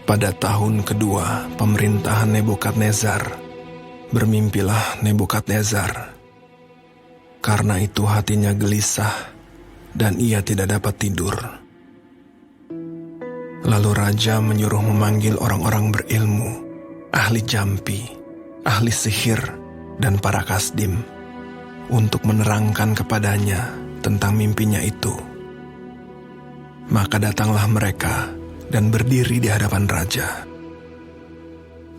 Pada tahun kedua pemerintahan Nebukadnezar, bermimpilah Nebukadnezar. Karena itu hatinya gelisah dan ia tidak dapat tidur. Lalu raja menyuruh memanggil orang-orang berilmu, ahli jampi, ahli sihir, dan para kasdim, untuk menerangkan kepadanya tentang mimpinya itu. Maka datanglah mereka dan berdiri di hadapan raja.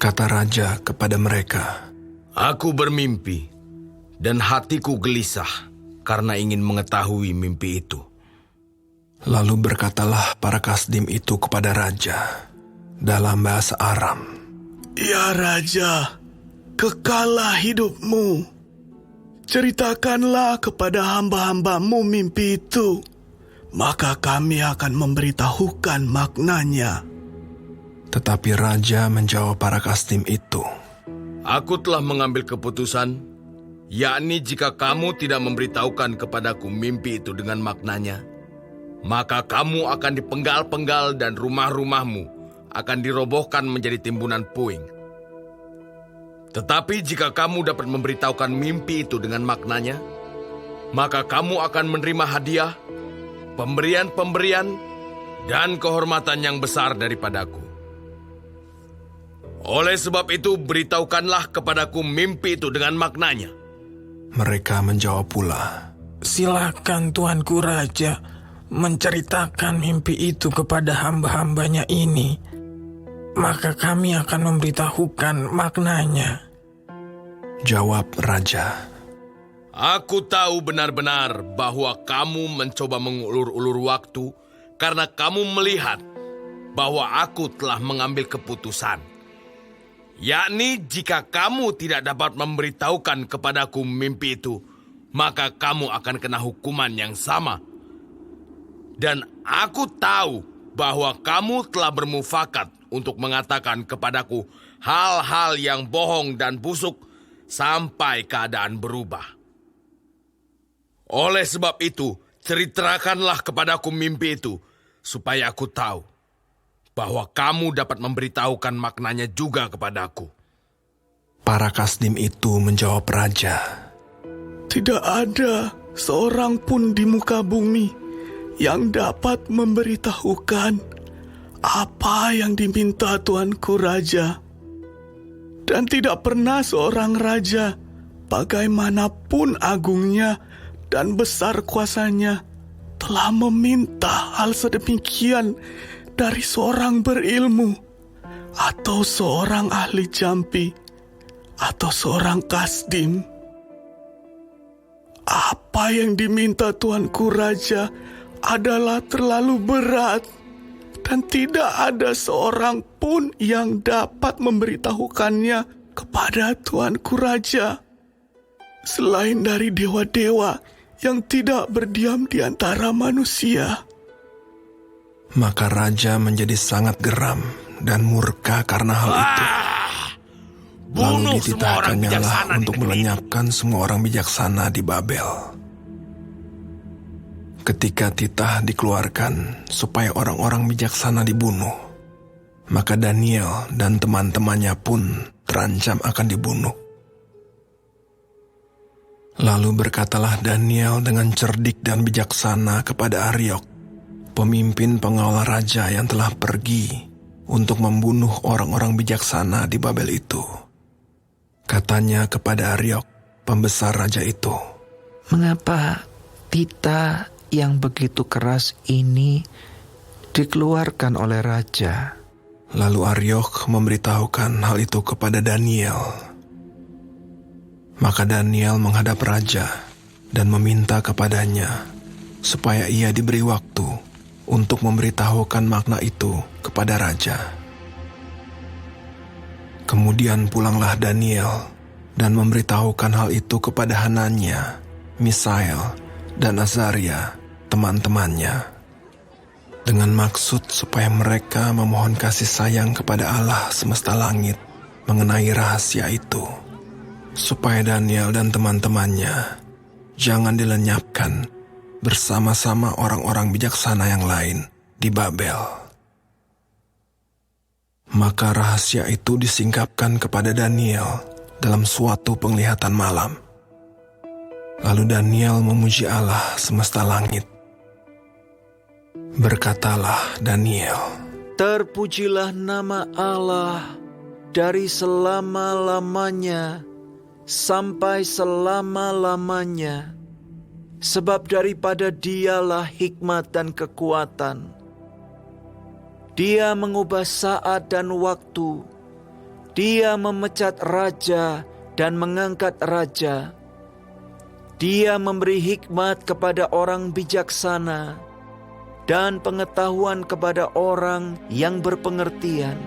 Kata raja kepada mereka, "Aku bermimpi, dan hatiku gelisah karena ingin mengetahui mimpi itu." Lalu berkatalah para kasdim itu kepada raja dalam bahasa Aram, "Ya Raja, kekalah hidupmu. Ceritakanlah kepada hamba-hambamu mimpi itu, maka kami akan memberitahukan maknanya." Tetapi raja menjawab para kasdim itu, "Aku telah mengambil keputusan, yakni jika kamu tidak memberitahukan kepadaku mimpi itu dengan maknanya, maka kamu akan dipenggal-penggal dan rumah-rumahmu akan dirobohkan menjadi timbunan puing. Tetapi jika kamu dapat memberitahukan mimpi itu dengan maknanya, maka kamu akan menerima hadiah, pemberian-pemberian, dan kehormatan yang besar daripadaku. Oleh sebab itu, beritahukanlah kepadaku mimpi itu dengan maknanya." Mereka menjawab pula, "Silakan Tuanku Raja menceritakan mimpi itu kepada hamba-hambanya ini, maka kami akan memberitahukan maknanya." Jawab raja, "Aku tahu benar-benar bahwa kamu mencoba mengulur-ulur waktu karena kamu melihat bahwa aku telah mengambil keputusan. Yakni jika kamu tidak dapat memberitahukan kepadaku mimpi itu, maka kamu akan kena hukuman yang sama. Dan aku tahu bahwa kamu telah bermufakat untuk mengatakan kepadaku hal-hal yang bohong dan busuk sampai keadaan berubah. Oleh sebab itu, ceritakanlah kepadaku mimpi itu, supaya aku tahu bahwa kamu dapat memberitahukan maknanya juga kepadaku." Para kasdim itu menjawab raja, "Tidak ada seorang pun di muka bumi yang dapat memberitahukan apa yang diminta Tuanku Raja. Dan tidak pernah seorang raja, bagaimanapun agungnya dan besar kuasanya, telah meminta hal sedemikian dari seorang berilmu, atau seorang ahli jampi, atau seorang kasdim. Apa yang diminta Tuanku Raja adalah terlalu berat, dan tidak ada seorang pun yang dapat memberitahukannya kepada Tuanku Raja, selain dari dewa-dewa yang tidak berdiam di antara manusia." Maka raja menjadi sangat geram dan murka karena hal itu. Lalu dititahkannya lah untuk melenyapkan semua orang bijaksana di Babel. Ketika titah dikeluarkan supaya orang-orang bijaksana dibunuh, maka Daniel dan teman-temannya pun terancam akan dibunuh. Lalu berkatalah Daniel dengan cerdik dan bijaksana kepada Aryok, pemimpin pengawal raja yang telah pergi untuk membunuh orang-orang bijaksana di Babel itu. Katanya kepada Aryok, pembesar raja itu, "Mengapa titah yang begitu keras ini dikeluarkan oleh raja?" Lalu Aryok memberitahukan hal itu kepada Daniel. Maka Daniel menghadap raja dan meminta kepadanya supaya ia diberi waktu untuk memberitahukan makna itu kepada raja. Kemudian pulanglah Daniel dan memberitahukan hal itu kepada Hananya, Misael, dan Azaria, teman-temannya, dengan maksud supaya mereka memohon kasih sayang kepada Allah semesta langit mengenai rahasia itu, supaya Daniel dan teman-temannya jangan dilenyapkan bersama-sama orang-orang bijaksana yang lain di Babel. Maka rahasia itu disingkapkan kepada Daniel dalam suatu penglihatan malam. Lalu Daniel memuji Allah semesta langit. Berkatalah Daniel, Terpujilah nama Allah dari selama-lamanya sampai selama-lamanya. Sebab daripada Dialah hikmat dan kekuatan. Dia mengubah saat dan waktu. Dia memecat raja dan mengangkat raja. Dia memberi hikmat kepada orang bijaksana dan pengetahuan kepada orang yang berpengertian.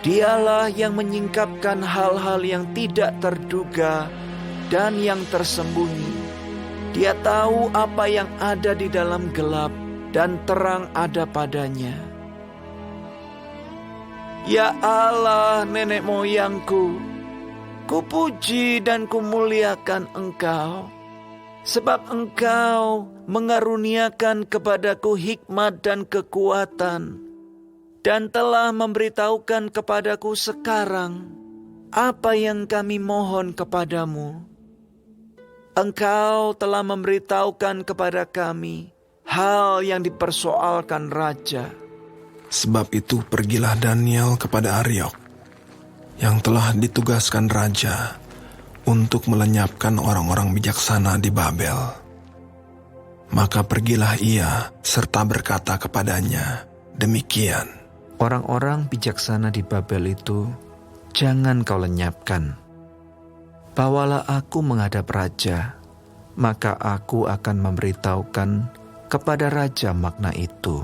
Dialah yang menyingkapkan hal-hal yang tidak terduga dan yang tersembunyi. Dia tahu apa yang ada di dalam gelap dan terang ada padanya. Ya Allah, nenek moyangku, kupuji dan kumuliakan Engkau, sebab Engkau mengaruniakan kepadaku hikmat dan kekuatan, dan telah memberitahukan kepadaku sekarang apa yang kami mohon kepadamu. Engkau telah memberitahukan kepada kami hal yang dipersoalkan raja. sebab itu pergilah Daniel kepada Aryok, yang telah ditugaskan raja untuk melenyapkan orang-orang bijaksana di Babel. Maka pergilah ia serta berkata kepadanya, demikian. Orang-orang bijaksana di Babel itu jangan kau lenyapkan. Bawalah aku menghadap raja, maka aku akan memberitahukan kepada raja makna itu.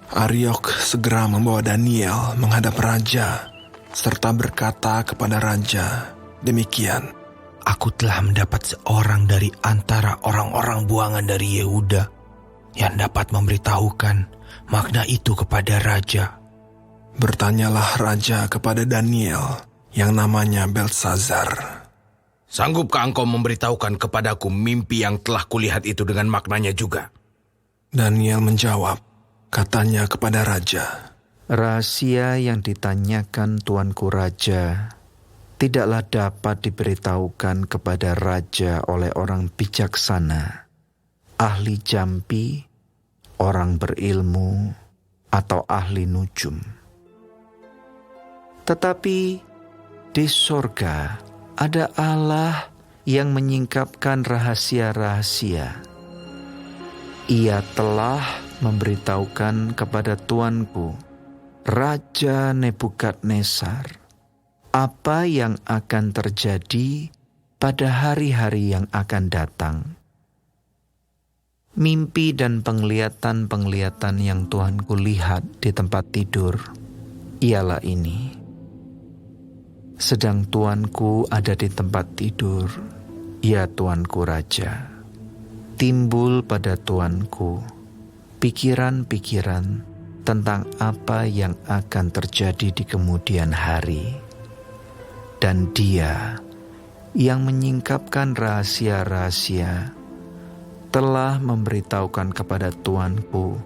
Aryok segera membawa Daniel menghadap raja, serta berkata kepada raja, demikian. Aku telah mendapat seorang dari antara orang-orang buangan dari Yehuda yang dapat memberitahukan makna itu kepada raja. Bertanyalah raja kepada Daniel yang namanya Beltsazar. Sanggupkah engkau memberitahukan kepadaku mimpi yang telah kulihat itu dengan maknanya juga? Daniel menjawab, katanya kepada raja, Rahasia yang ditanyakan tuanku raja tidaklah dapat diberitahukan kepada raja oleh orang bijaksana, ahli jampi, orang berilmu, atau ahli nujum. Tetapi di sorga ada Allah yang menyingkapkan rahasia-rahasia. Ia telah memberitahukan kepada tuanku, Raja Nebukadnezar, apa yang akan terjadi pada hari-hari yang akan datang. Mimpi dan penglihatan-penglihatan yang Tuanku lihat di tempat tidur ialah ini. Sedang Tuanku ada di tempat tidur, ya Tuanku Raja, timbul pada Tuanku pikiran-pikiran tentang apa yang akan terjadi di kemudian hari. Dan Dia yang menyingkapkan rahasia-rahasia telah memberitahukan kepada Tuanku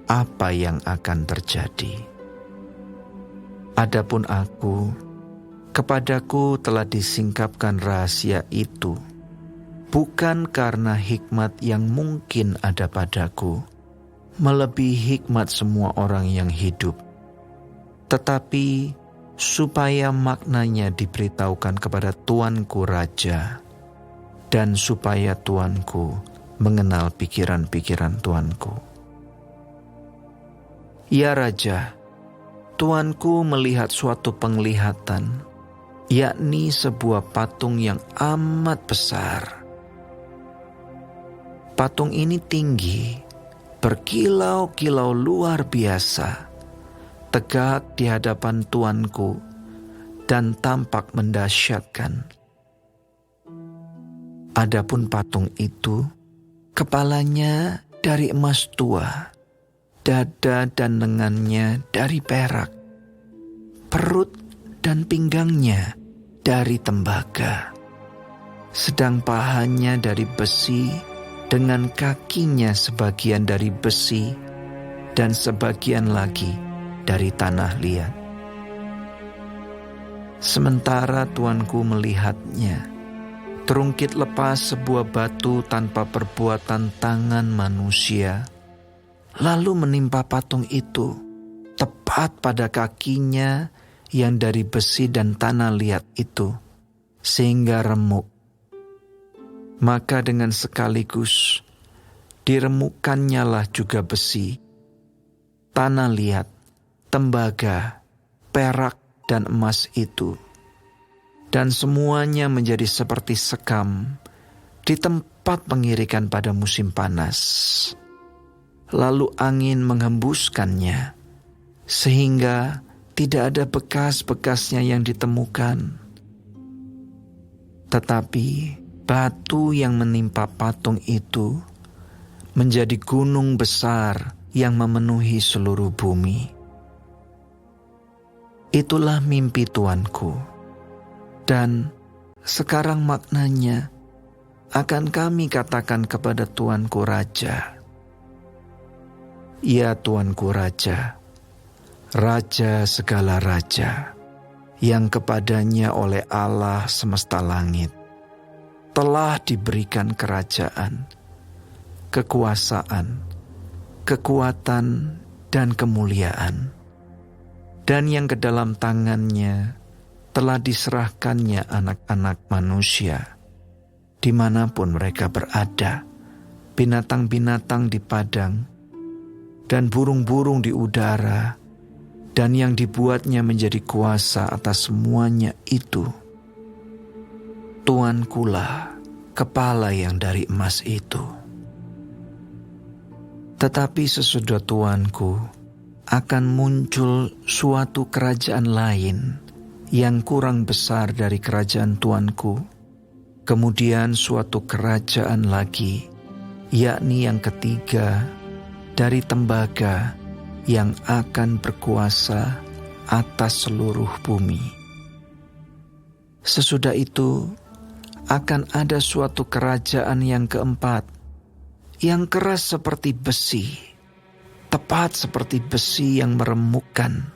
apa yang akan terjadi. Adapun aku, kepadaku telah disingkapkan rahasia itu, bukan karena hikmat yang mungkin ada padaku, melebihi hikmat semua orang yang hidup, tetapi supaya maknanya diberitahukan kepada Tuanku Raja, dan supaya Tuanku mengenal pikiran-pikiran Tuanku. Ya Raja, Tuanku melihat suatu penglihatan, yakni sebuah patung yang amat besar. Patung ini tinggi, berkilau-kilau luar biasa, tegak di hadapan Tuanku dan tampak mendahsyatkan. Adapun patung itu, kepalanya dari emas tua, dada dan lengannya dari perak, perut dan pinggangnya dari tembaga, sedang pahanya dari besi dengan kakinya sebagian dari besi dan sebagian lagi dari tanah liat. Sementara tuanku melihatnya, terungkit lepas sebuah batu tanpa perbuatan tangan manusia, lalu menimpa patung itu tepat pada kakinya yang dari besi dan tanah liat itu, sehingga remuk. Maka dengan sekaligus diremukkannyalah juga besi, tanah liat, tembaga, perak, dan emas itu, dan semuanya menjadi seperti sekam di tempat pengirikan pada musim panas. Lalu angin menghembuskannya, sehingga tidak ada bekas-bekasnya yang ditemukan. Tetapi batu yang menimpa patung itu menjadi gunung besar yang memenuhi seluruh bumi. Itulah mimpi tuanku, dan sekarang maknanya akan kami katakan kepada tuanku raja. Ya tuanku raja, raja segala raja, yang kepadanya oleh Allah semesta langit telah diberikan kerajaan, kekuasaan, kekuatan, dan kemuliaan, dan yang ke dalam tangannya telah diserahkannya anak-anak manusia, dimanapun mereka berada, binatang-binatang di padang, dan burung-burung di udara, dan yang dibuatnya menjadi kuasa atas semuanya itu. Tuankulah kepala yang dari emas itu. Tetapi sesudah tuanku akan muncul suatu kerajaan lain yang kurang besar dari kerajaan tuanku, kemudian suatu kerajaan lagi, yakni yang ketiga dari tembaga yang akan berkuasa atas seluruh bumi. Sesudah itu akan ada suatu kerajaan yang keempat, yang keras seperti besi, tepat seperti besi yang meremukkan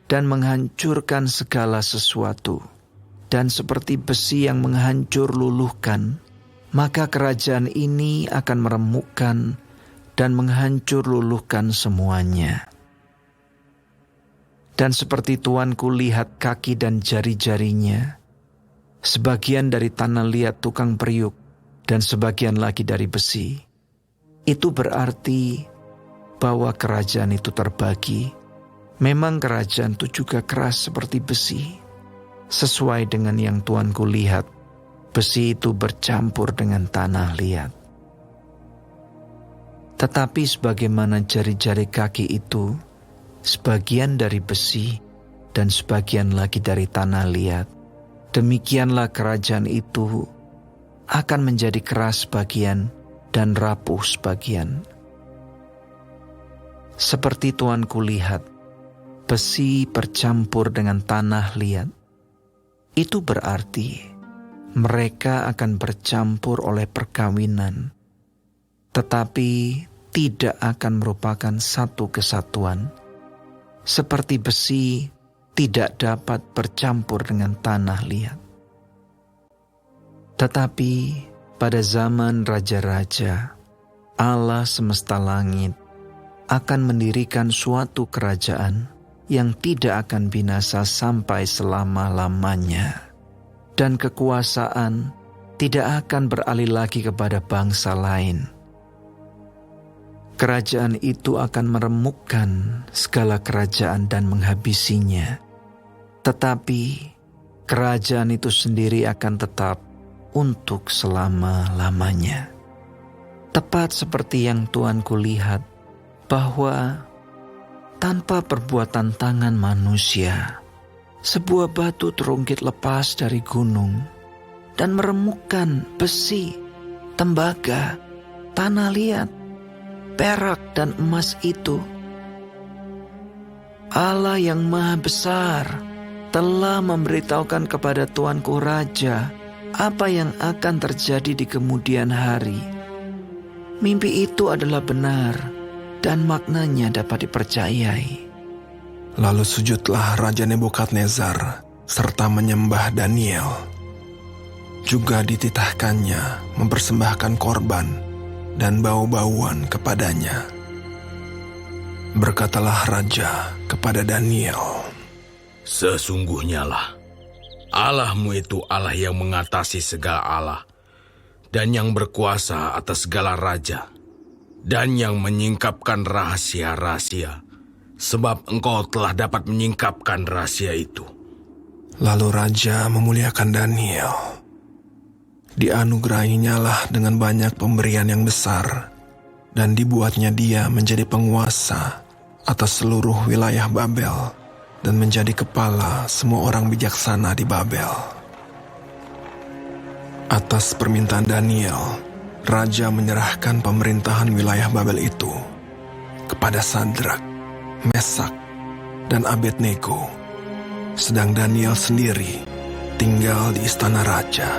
dan menghancurkan segala sesuatu, dan seperti besi yang menghancur luluhkan, maka kerajaan ini akan meremukkan dan menghancur luluhkan semuanya. Dan seperti tuanku lihat kaki dan jari-jarinya, sebagian dari tanah liat tukang periuk, dan sebagian lagi dari besi. Itu berarti bahwa kerajaan itu terbagi. Memang kerajaan itu juga keras seperti besi. Sesuai dengan yang tuanku lihat, besi itu bercampur dengan tanah liat. Tetapi sebagaimana jari-jari kaki itu, sebagian dari besi dan sebagian lagi dari tanah liat, demikianlah kerajaan itu akan menjadi keras sebagian dan rapuh sebagian. Seperti tuanku lihat, besi bercampur dengan tanah liat. Itu berarti mereka akan bercampur oleh perkawinan, tetapi tidak akan merupakan satu kesatuan. Seperti besi tidak dapat bercampur dengan tanah liat. Tetapi pada zaman raja-raja, Allah semesta langit akan mendirikan suatu kerajaan yang tidak akan binasa sampai selama-lamanya, dan kekuasaan tidak akan beralih lagi kepada bangsa lain. Kerajaan itu akan meremukkan segala kerajaan dan menghabisinya. Tetapi kerajaan itu sendiri akan tetap untuk selama-lamanya. Tepat seperti yang tuanku lihat, bahwa tanpa perbuatan tangan manusia, sebuah batu terungkit lepas dari gunung dan meremukkan besi, tembaga, tanah liat, perak dan emas itu. Allah yang Maha Besar telah memberitahukan kepada tuanku raja apa yang akan terjadi di kemudian hari. Mimpi itu adalah benar dan maknanya dapat dipercayai. Lalu sujudlah Raja Nebukadnezar serta menyembah Daniel. Juga dititahkannya mempersembahkan korban dan bau-bauan kepadanya. Berkatalah raja kepada Daniel, Sesungguhnya lah, Allahmu itu Allah yang mengatasi segala Allah, dan yang berkuasa atas segala raja, dan yang menyingkapkan rahasia-rahasia, sebab engkau telah dapat menyingkapkan rahasia itu. Lalu raja memuliakan Daniel. Dianugerahinya lah dengan banyak pemberian yang besar, dan dibuatnya dia menjadi penguasa atas seluruh wilayah Babel, dan menjadi kepala semua orang bijaksana di Babel. Atas permintaan Daniel, raja menyerahkan pemerintahan wilayah Babel itu kepada Sadrak, Mesak, dan Abednego, sedang Daniel sendiri tinggal di istana raja.